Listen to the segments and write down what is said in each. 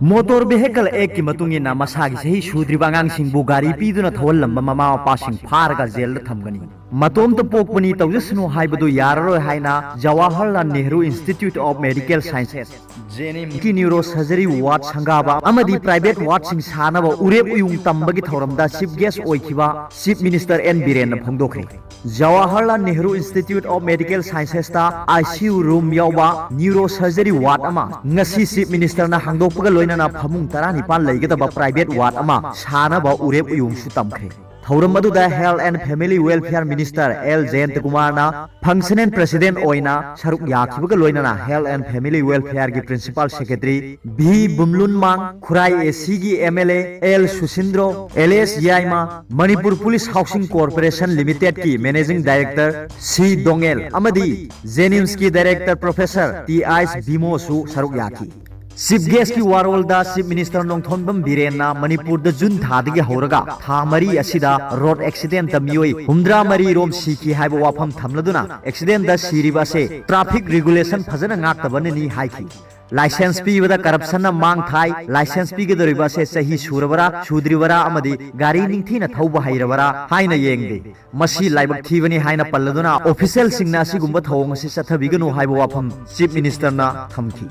Motor vehicle act की मतुंगिना मसागी सही सुद्रिबा आंगांसिंगबु गारी पीदुना थवललंबा ममा मपासिंग फारगा जेल थमगनी मतोम तो पोकपनी तौजसनु हाइबदु याररोय हाइना Jawaharlal Nehru institute of medical sciences जेनिम की न्यूरो सर्जरी वार्ड संगाबा अमदी प्राइवेट वार्ड सिंग सानबा उरेब उयुंग तंबगी थौरमदा चीफ गेस्ट ओइखिबा चीफ मिनिस्टर एन बीरेन फोंदोखरे Jawaharlal Nehru institute of medical sciences ता आईसीयू रूम यावबा न्यूरो सर्जरी वार्ड अमा ngasi चीफ मिनिस्टर ना हांगदोकपगा लोइनाना फमुंग 19 लेगदबा प्राइवेट वार्ड अमा सानबा उरेब उयुंग सु तमखरे थौरम अदुदा health and family welfare minister L Jayanta Kumar ना फंक्शनल प्रेसिडेंट ओइना सरुक याखिबगा लोइनाना हेल्थ एंड फैमिली वेलफेयर की प्रिंसिपल सेक्रेटरी भी बुमलुनमांग खुराई एसी की एमएलए एल सुसिंद्रो एलएस Yaima Manipur police housing corporation limited की मैनेजिंग डायरेक्टर सी दोंगेल अमदी जेनिम्स की डायरेक्टर प्रोफेसर टी आइस बिमोसु सरुक याखी चीफ गेस्ट की वारोलदा चीफ मिनिस्टर नोंथोनबम बीरेन्ना मणिपुर द जुन थादगी हौरगा था मरी असिदा रोड एक्सीडेंट द मियोई हुमद्रा मरी रोम सीकी हाइबो वाफम थमलदुना एक्सीडेंट द सीरीबासे ट्रैफिक रेगुलेशन फजना ngaktabani हाइकी लाइसेंस पीबदा करप्शन मांग थाई लाइसेंस पीगदरिबा से सही सुरबरा सुद्रिबरा अमदी गाड़ी निंगथीना थौबा हाइरबरा हाइना येंगदे मसी लाइबक थीबनी हाइना पल्लदुना ऑफिशियल सिंगना सिगुंबा थौंग से सथबिगनु हाइबो वाफम चीफ मिनिस्टर ना थमखी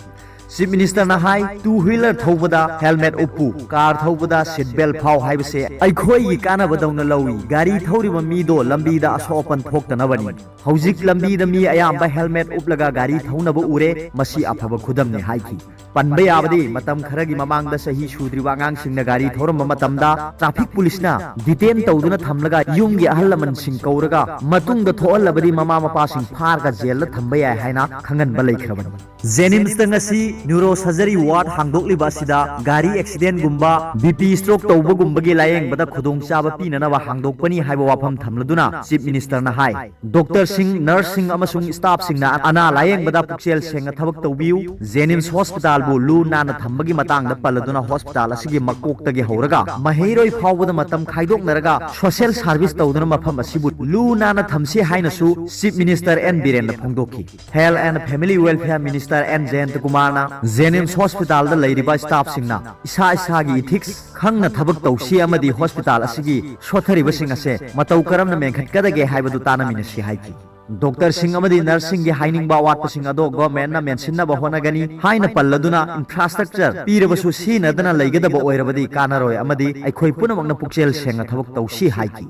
चीफ मिनिस्टर ना हाई टू व्हीलर थौबदा हेलमेट उपु कार थौबदा सीट बेल्ट फाव हाइबसे अइखोई कानाबदौना लौई गाड़ी थौरिबा मीदो लंबीदा असोपन थोक्तनबनी हौजिक लंबीदा मी अयाम्बा हेलमेट उपलगा गाड़ी थौनबो उरे मसी अफबा खुदमने हाइकी पनबे याबदी मतम खरगी ममांगदा सही सुद्रिबा आंगांसिंगना गाड़ी थौरम मतमदा ट्रैफिक पुलिसना डिटेन तौदुना थमलगा युमगी अहलमन सिंग कौरगा मतुंगदा थोअलबदी ममा मपासिंग फारगा जेल थंबा याय हाइना खंगनबा लैखरबनी जेनिम्स तंगसी न्यूरो सर्जरी वार्ड हांगदोकलिबा सिदा गाड़ी एक्सीडेंट गुम्बा बीपी स्ट्रोक तौबा गुम्बगी लायेंग बदा खुदोंग चाबा पीननबा हांगदोकपनी हाइबा वाफम थमलदुना चीफ मिनिस्टर ना हाई डॉक्टर सिंह नर्स सिंह अमसुंग स्टाफ सिंह ना अना लायेंग बदा पुक्सेल सेंग थबक तौबियु जेनिम्स हॉस्पिटल बु लू नाना थंबगी मतंग दा पल्लदुना हॉस्पिटल असगी मकोक्तगी हौरगा महेरोय फावबदा मतम खाइदोकनरगा सोशल सर्विस तौदुना मफम असिबु लू नाना थमसी हाइनसु चीफ मिनिस्टर एन बीरेन फोंदोकी health and family welfare minister N Jayant Kumar ना जेनिम्स हॉस्पिटल दा लैरिबा स्टाफ सिंगना इसा इसागी इथिक्स खंगना थबक तौसी अमदी हॉस्पिटल असगी सोथरिबा सिंग असे मतौ करमना मेंखटकदगे हाइबदु तानामिनसी हाइकी डॉक्टर सिंह अमदी नर्सिंग की हाइनिंग वाट सिंह अदो गवर्नमेंट ना मेंसिन होनगनी हाइना पल्लदुना इंफ्रास्ट्रक्चर पीरबसु सीनदना लैगदब ओइरबदी कानरोय अमदी अखोय पुनमकना पुक्सेल सेंगा थबक तौसी हाइकी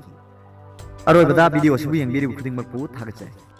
अरोयबदा वीडियो सिबु यंगबिरिबु खुदिंगमकपु थागचै।